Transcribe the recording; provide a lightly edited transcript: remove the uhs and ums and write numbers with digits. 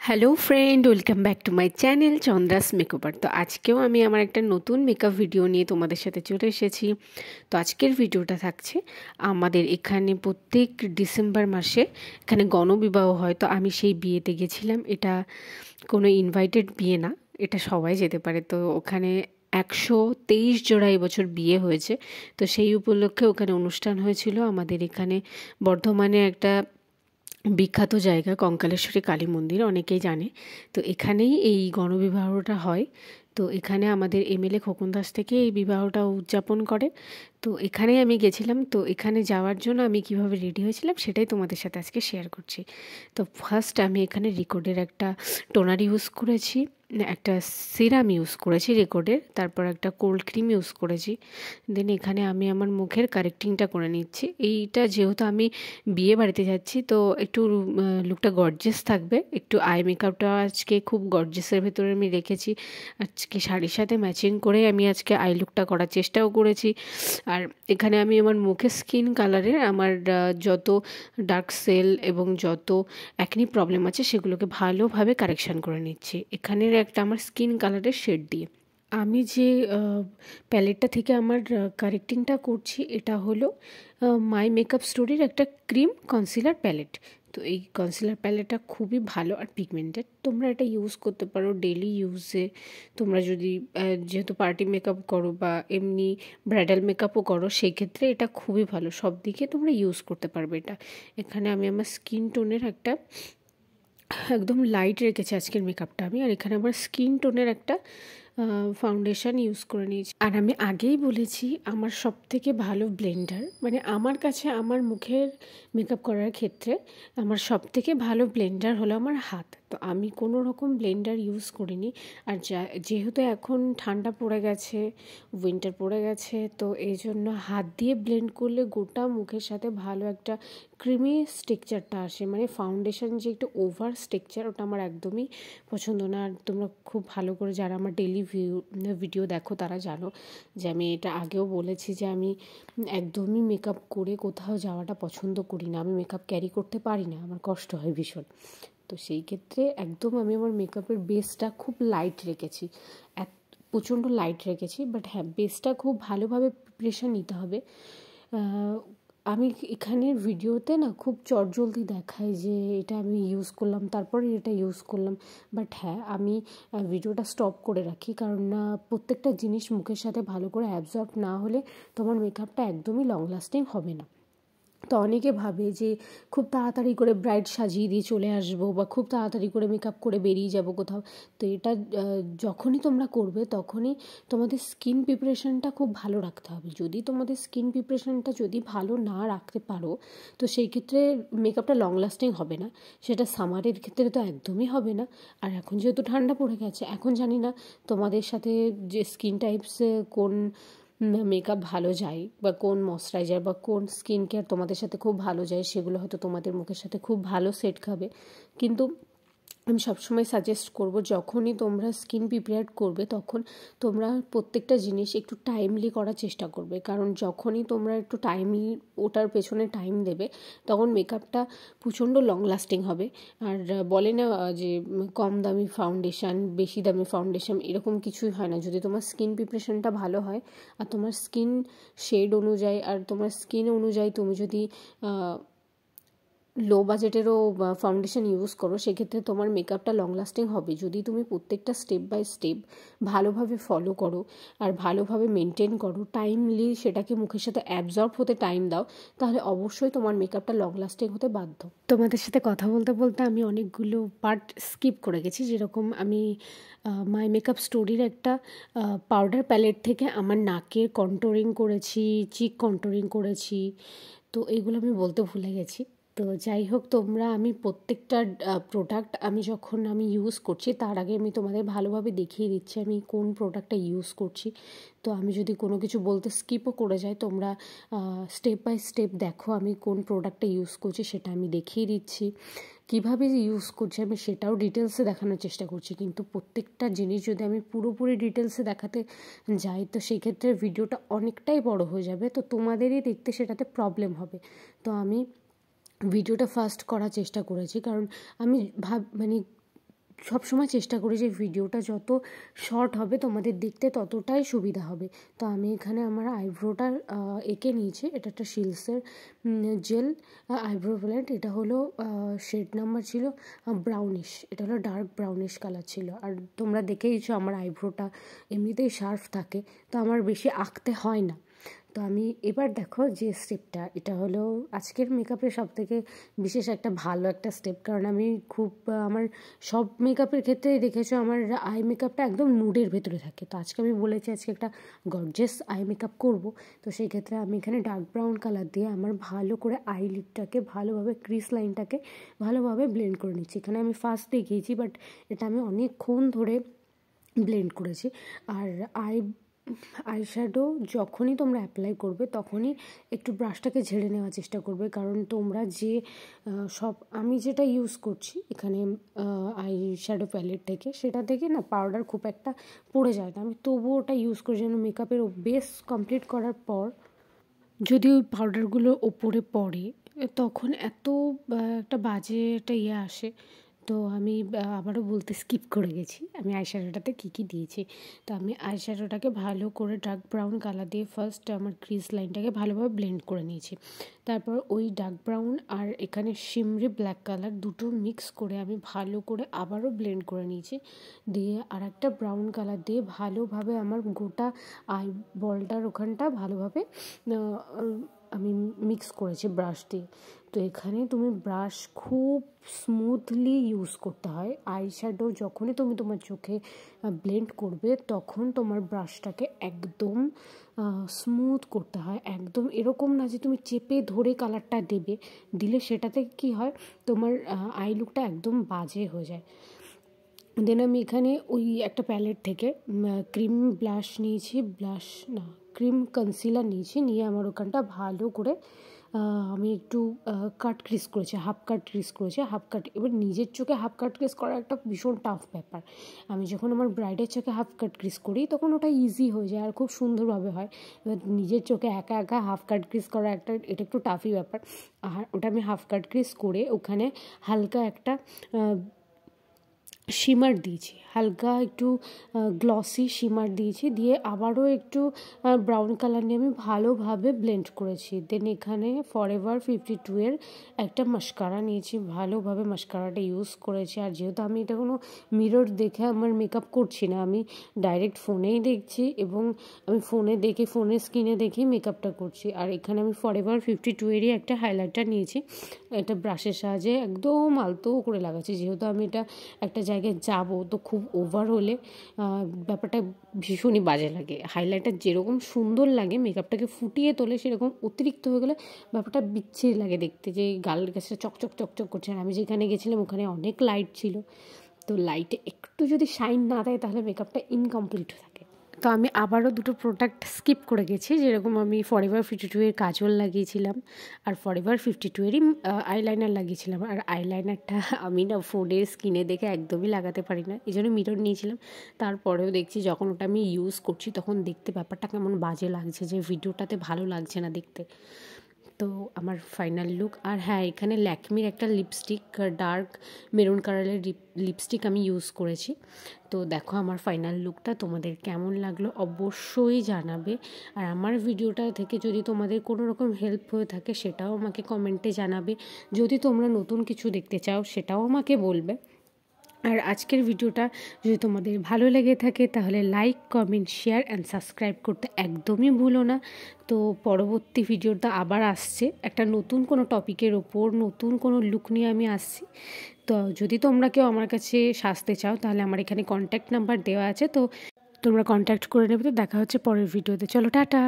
Hello friend, welcome back to my channel Chandra's makeover. তো আজকেও আমি আমার একটা নতুন মেকআপ ভিডিও নিয়ে তোমাদের সাথে চলে এসেছি। তো আজকের ভিডিওটা থাকছে আমাদের এখানে প্রত্যেক ডিসেম্বর মাসে এখানে গণবিবাহ হয়। তো আমি সেই বিয়েতে গেছিলাম। এটা কোনো ইনভাইটেড বিয়ে না, এটা সবাই যেতে পারে। তো ওখানে 123 জোড়া এবছর বিয়ে হয়েছে। তো সেই উপলক্ষে ওখানে অনুষ্ঠান হয়েছিল আমাদের এখানে বর্ধমানে একটা বিখ্যাত জায়গা কঙ্কালেশ্বরী কালী মন্দির, অনেকেই জানে। তো এখানেই এই গণবিবাহটা হয়। তো এখানে আমাদের এমএলএ খোকন দাস থেকে এই বিবাহটা উদযাপন করে। তো এখানেই আমি গেছিলাম। তো এখানে যাওয়ার জন্য আমি কিভাবে রেডি হয়েছিলাম সেটাই তোমাদের সাথে আজকে শেয়ার করছি। তো ফার্স্ট আমি এখানে রিকোডের একটা টোনার ইউজ করেছি, একটা সিরাম ইউজ করেছি রিকোডের, তারপর একটা কোল্ড ক্রিম ইউজ করেছি। দেন এখানে আমি আমার মুখের কারেক্টিংটা করে নিচ্ছি। এইটা যেহেতু আমি বিয়ে বাড়িতে যাচ্ছি, তো একটু লুকটা গর্জিয়াস থাকবে। একটু আই মেকআপটা আজকে খুব গর্জিয়াসের ভেতরে আমি রেখেছি। আজকে শাড়ির সাথে ম্যাচিং করে আমি আজকে আই লুকটা করার চেষ্টাও করেছি। আর এখানে আমি আমার মুখের স্কিন কালারের আমার যত ডার্ক সেল এবং যত অ্যাকনি প্রবলেম আছে সেগুলোকে ভালোভাবে কারেকশান করে নিচ্ছি এখানের একটা আমার স্কিন কালারের শেড দিয়ে। আমি যে প্যালেটটা থেকে আমার কারেক্টিংটা করছি এটা হলো মাই মেকআপ স্টোরির একটা ক্রিম কনসিলার প্যালেট। তো এই কনসিলার প্যালেটটা খুবই ভালো আর পিগমেন্টেড। তোমরা এটা ইউজ করতে পারো ডেলি ইউজে। তোমরা যদি যেহেতু পার্টি মেকআপ করো বা এমনি ব্রাইডাল মেকআপও করো, সেই ক্ষেত্রে এটা খুবই ভালো। সব দিকে তোমরা ইউজ করতে পারবে এটা। এখানে আমি আমার স্কিন টোনের একটা একদম লাইট রেখেছি আজকের মেকআপটা আমি। আর এখানে আমার স্কিন টোনের একটা ফাউন্ডেশন ইউজ করে নিয়েছি। আর আমি আগেই বলেছি আমার সব থেকে ভালো ব্লেন্ডার, মানে আমার কাছে আমার মুখের মেকআপ করার ক্ষেত্রে আমার সব থেকে ভালো ব্লেন্ডার হলো আমার হাত। তো আমি কোনো রকম ব্লেন্ডার ইউজ করিনি। আর যেহেতু এখন ঠান্ডা পড়ে গেছে, উইন্টার পড়ে গেছে, তো এই জন্য হাত দিয়ে ব্লেন্ড করলে গোটা মুখের সাথে ভালো একটা ক্রিমি স্ট্রাকচারটা আসে। মানে ফাউন্ডেশন যে একটু ওভার স্ট্রাকচার, ওটা আমার একদমই পছন্দ না। আর তোমরা খুব ভালো করে যারা আমার ডেলি ভিডিও দেখো তারা জানো যে আমি এটা আগেও বলেছি যে আমি একদমই মেকআপ করে কোথাও যাওয়াটা পছন্দ করি না। আমি মেকআপ ক্যারি করতে পারি না, আমার কষ্ট হয় ভীষণ। তো সেই ক্ষেত্রে একদম আমি আমার মেকআপের বেসটা খুব লাইট রেখেছি, প্রচণ্ড লাইট রেখেছি। বাট হ্যাঁ, বেসটা খুব ভালোভাবে প্রিপারেশন নিতে হবে। আমি এখানের ভিডিওতে না খুব চটজলদি দেখাই যে এটা আমি ইউজ করলাম তারপরে এটা ইউজ করলাম। বাট হ্যাঁ, আমি ভিডিওটা স্টপ করে রাখি, কারণ প্রত্যেকটা জিনিস মুখের সাথে ভালো করে অ্যাবজর্ব না হলে তোমার মেকআপটা একদমই লং লাস্টিং হবে না। তো অনেকে ভাবে যে খুব তাড়াতাড়ি করে ব্রাইড সাজিয়ে দিয়ে চলে আসবো বা খুব তাড়াতাড়ি করে মেকআপ করে বেরিয়ে যাব কোথাও। তো এটা যখনই তোমরা করবে তখনই তোমাদের স্কিন প্রিপারেশনটা খুব ভালো রাখতে হবে। যদি তোমাদের স্কিন প্রিপারেশনটা যদি ভালো না রাখতে পারো, তো সেই ক্ষেত্রে মেকআপটা লং লাস্টিং হবে না। সেটা সামারের ক্ষেত্রে তো একদমই হবে না। আর এখন যেহেতু ঠান্ডা পড়ে গেছে, এখন জানি না তোমাদের সাথে যে স্কিন টাইপসে কোন মেকআপ ভালো যায় বা কোন ময়শ্চারাইজার বা কোন স্কিন কেয়ার তোমাদের সাথে খুব ভালো যায়, সেগুলো হয়তো তোমাদের মুখের সাথে খুব ভালো সেট খাবে। কিন্তু আমি সবসময় সাজেস্ট করব, যখনই তোমরা স্কিন প্রিপেয়ার করবে তখন তোমরা প্রত্যেকটা জিনিস একটু টাইমলি করার চেষ্টা করবে। কারণ যখনই তোমরা একটু টাইমলি ওটার পেছনে টাইম দেবে তখন মেকআপটা প্রচণ্ড লং লাস্টিং হবে। আর বলে না যে কম দামি ফাউন্ডেশন বেশি দামি ফাউন্ডেশন, এরকম কিছুই হয় না। যদি তোমার স্কিন প্রিপারেশনটা ভালো হয় আর তোমার স্কিন শেড অনুযায়ী আর তোমার স্কিন অনুযায়ী তুমি যদি লো বাজেটেরও ফাউন্ডেশন ইউজ করো, সেক্ষেত্রে তোমার মেকআপটা লং লাস্টিং হবে। যদি তুমি প্রত্যেকটা স্টেপ বাই স্টেপ ভালোভাবে ফলো করো আর ভালোভাবে মেনটেন করো, টাইমলি সেটাকে মুখের সাথে অ্যাবজর্ব হতে টাইম দাও, তাহলে অবশ্যই তোমার মেকআপটা লং লাস্টিং হতে বাধ্য। তোমাদের সাথে কথা বলতে বলতে আমি অনেকগুলো পার্ট স্কিপ করে গেছি। যেরকম আমি মাই মেকআপ স্টোরির একটা পাউডার প্যালেট থেকে আমার নাকের কন্ট্রোরিং করেছি, চিক কন্ট্রোরিং করেছি। তো এগুলো আমি বলতে ভুলে গেছি। তো যাই হোক, আমি প্রত্যেকটা প্রোডাক্ট যখন আমি ইউজ করছি তার আগে আমি তোমাদের ভালোভাবে দেখিয়ে দিচ্ছি আমি কোন প্রোডাক্টটা ইউজ করছি। তো আমি যদি কোনো কিছু বলতে স্কিপও করে যাই, তোমরা স্টেপ বাই স্টেপ দেখো আমি কোন প্রোডাক্টটা ইউজ করছি, সেটা আমি দেখিয়ে দিচ্ছি। কীভাবে ইউজ করছি আমি সেটাও ডিটেলসে দেখানোর চেষ্টা করছি। কিন্তু প্রত্যেকটা জিনিস যদি আমি পুরোপুরি ডিটেলসে দেখাতে যাই, তো সেক্ষেত্রে ভিডিওটা অনেকটাই বড় হয়ে যাবে। তো তোমাদেরই দেখতে সেটাতে প্রবলেম হবে। তো আমি ভিডিওটা ফাস্ট করার চেষ্টা করেছি, কারণ আমি সবসময় চেষ্টা করি যে ভিডিওটা যত শর্ট হবে তোমাদের দেখতে ততটাই সুবিধা হবে। তো আমি এখানে আমার আইব্রোটা এঁকে নিয়েছি। এটা একটা শিলসের জেল আইব্রো প্যালেট। এটা হলো শেড নাম্বার ছিল ব্রাউনিশ, এটা হলো ডার্ক ব্রাউনিশ কালার ছিল। আর তোমরা দেখেইছো আমার আইব্রোটা এমনিতেই শার্প থাকে, তো আমার বেশি আঁকতে হয় না। তো আমি এবার দেখো যে স্টেপটা, এটা হলো আজকের মেকআপের সবথেকে বিশেষ একটা ভালো একটা স্টেপ, কারণ আমি খুব আমার সব মেকআপের ক্ষেত্রেই দেখেছো আমার আই মেকআপটা একদম নুডের ভেতরে থাকে। তো আজকে আমি বলেছি আজকে একটা গর্জিয়াস আই মেকআপ করব। তো সেই ক্ষেত্রে আমি এখানে ডার্ক ব্রাউন কালার দিয়ে আমার ভালো করে আই লিডটাকে ভালোভাবে ক্রিস লাইনটাকে ভালোভাবে ব্লেন্ড করে নিচ্ছি। এখানে আমি ফার্স্ট দেখিয়েছি, বাট এটা আমি অনেকক্ষণ ধরে ব্লেন্ড করেছি। আর আইশ্যাডো যখনই তোমরা অ্যাপ্লাই করবে তখনই একটু ব্রাশটাকে ঝেড়ে নেওয়ার চেষ্টা করবে, কারণ তোমরা যে আমি যেটা ইউজ করছি এখানে আইশ্যাডো প্যালেট থেকে, সেটা থেকে না পাউডার খুব একটা পড়ে যায় না। আমি তবুও ওটা ইউজ করি যেন মেকআপের বেস কমপ্লিট করার পর যদি ওই পাউডারগুলো ওপরে পড়ে তখন এত একটা বাজে একটা আসে। তো আমি আবারও বলতে স্কিপ করে গেছি আমি আইশ্যাডোটাতে কী কী দিয়েছি। তো আমি আইশ্যাডোটাকে ভালো করে ডার্ক ব্রাউন কালার দিয়ে ফার্স্ট আমার ক্রিজ লাইনটাকে ভালোভাবে ব্লেন্ড করে নিয়েছি। তারপর ওই ডার্ক ব্রাউন আর এখানে শিমরি ব্ল্যাক কালার দুটো মিক্স করে আমি ভালো করে আবারও ব্লেন্ড করে নিয়েছি। দিয়ে আর একটা ব্রাউন কালার দিয়ে ভালোভাবে আমার গোটা আই বলটার ওখানটা ভালোভাবে আমি মিক্স করেছি ব্রাশ দিয়ে। তো এখানে তুমি ব্রাশ খুব স্মুথলি ইউজ করতে হয়। আইশ্যাডো যখনই তুমি তোমার চোখে ব্লেন্ড করবে তখন তোমার ব্রাশটাকে একদম স্মুথ করতে হয়, একদম এরকম না যে তুমি চেপে ধরে কালারটা দিলে সেটাতে কি হয় তোমার আই লুকটা একদম বাজে হয়ে যায়। দেন আমি এখানে ওই একটা প্যালেট থেকে ক্রিম ব্লাশ নিয়েছি, ক্রিম কনসিলার নিয়েছি, নিয়ে আমার ওখানটা ভালো করে আমি একটু কাট ক্রিস করেছি, হাফ কাট ক্রিস করেছি। এবার নিজের চোখে হাফ কাট ক্রিস করা একটা ভীষণ টাফ ব্যাপার। আমি যখন আমার ব্রাইডের চোখে হাফ কাট ক্রিস করি তখন ওটা ইজি হয়ে যায় আর খুব সুন্দরভাবে হয়। এবার নিজের চোখে একা একা হাফ কাট ক্রিস করা এটা একটু টাফই ব্যাপার। আর ওটা আমি হাফ কাট ক্রিস করে ওখানে হালকা একটা শিমার দিয়েছি, হালকা একটু গ্লসি শিমার দিয়েছি, দিয়ে আবারও একটু ব্রাউন কালার নিয়ে আমি ভালোভাবে ব্লেন্ড করেছি। দেন এখানে ফরএভার 52 এর একটা মাস্কারা নিয়েছি, ভালোভাবে মাস্কারাটা ইউজ করেছি। আর যেহেতু আমি এটা কোনো মিরর দেখে আমার মেকআপ করছি না, আমি ডাইরেক্ট ফোনেই দেখছি এবং আমি ফোনের স্ক্রিনে দেখেই মেকআপটা করছি। আর এখানে আমি ফরএভার 52 এরই একটা হাইলাইটার নিয়েছি, এটা ব্রাশের সাহায্যে একদম আলতো করে লাগাচ্ছি। যেহেতু আমি এটা একটা জায়গায় যাব, তো খুব ওভার হলে ব্যাপারটা ভীষণই বাজে লাগে। হাইলাইটার যেরকম সুন্দর লাগে মেকআপটাকে ফুটিয়ে তোলে, সেরকম অতিরিক্ত হয়ে গেলে ব্যাপারটা বিচ্ছিরি লাগে দেখতে, যে গালের কাছে চকচক চকচক করছে। আর আমি যেখানে গেছিলাম ওখানে অনেক লাইট ছিল, তো লাইটে একটু যদি শাইন না দেয় তাহলে মেকআপটা ইনকমপ্লিট থাকে। তো আমি আবারও দুটো প্রোডাক্ট স্কিপ করে গেছি, যেরকম আমি ফরএভার 52 এর কাজল লাগিয়েছিলাম আর ফরএভার 52 এরই আইলাইনার লাগিয়েছিলাম। আর আইলাইনারটা আমি না ফোনের স্ক্রিনে দেখে একদমই লাগাতে পারি না, এই জন্য মিরর নিয়েছিলাম। তারপরেও দেখছি যখন ওটা আমি ইউজ করছি তখন দেখতে ব্যাপারটা কেমন বাজে লাগছে, যে ভিডিওটাতে ভালো লাগছে না দেখতে। তো আমার ফাইনাল লুক। আর হ্যাঁ, এখানে ল্যাকমির একটা লিপস্টিক, ডার্ক মেরুন কালারের লিপস্টিক আমি ইউজ করেছি। তো দেখো আমার ফাইনাল লুকটা তোমাদের কেমন লাগলো অবশ্যই জানাবে। আর আমার ভিডিওটা থেকে যদি তোমাদের কোনো রকম হেল্প হয়ে থাকে সেটাও আমাকে কমেন্টে জানাবে। যদি তোমরা নতুন কিছু দেখতে চাও সেটাও আমাকে বলবে। আর আজকের ভিডিওটা যদি তোমাদের ভালো লেগে থাকে তাহলে like, comment, share and subscribe করতে একদমই ভুলো না। তো পরবর্তী ভিডিওটা আবার আসছে একটা নতুন কোনো টপিকের ওপর, নতুন কোনো লুক নিয়ে আমি আসছি। তো যদি তোমরা কেউ আমার কাছে সাজতে চাও তাহলে আমার এখানে কন্ট্যাক্ট নাম্বার দেওয়া আছে, তো তোমরা কন্ট্যাক্ট করে নেবে। তো দেখা হচ্ছে পরের ভিডিওতে, চলো টাটা।